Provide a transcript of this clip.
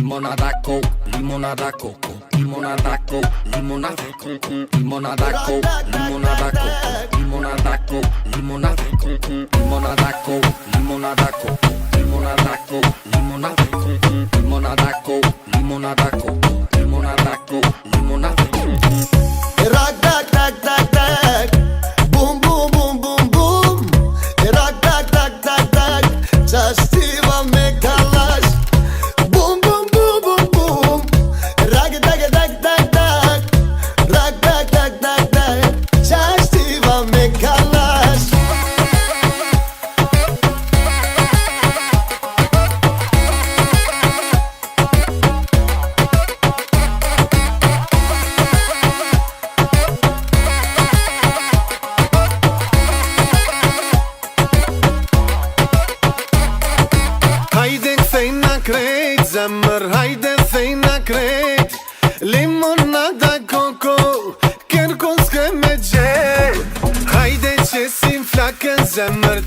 limonada coke, limonada coco, limonada coke, limonada coco, limonada coke, limonada coco, limonada coke, limonada coco, limonada coke, limonada coco, limonada coke, limonada coco, limonada coke, limonada coco, limonada coke, limonada coco. Rock, rock, rock, rock, rock. Boom, boom, boom, boom, boom. Rock, rock, rock, rock, rock. Častiva me kalaš. Boom, boom, boom, boom, boom. Rock, rock, rock, rock, rock. Rock, rock, rock, rock, rock. Častiva me kalaš. Haide, fej na krejt, zemër, hajde, fej na krejt. Limonada koko, kërkon s'ke me gjet. Hajde që si flakën zemër,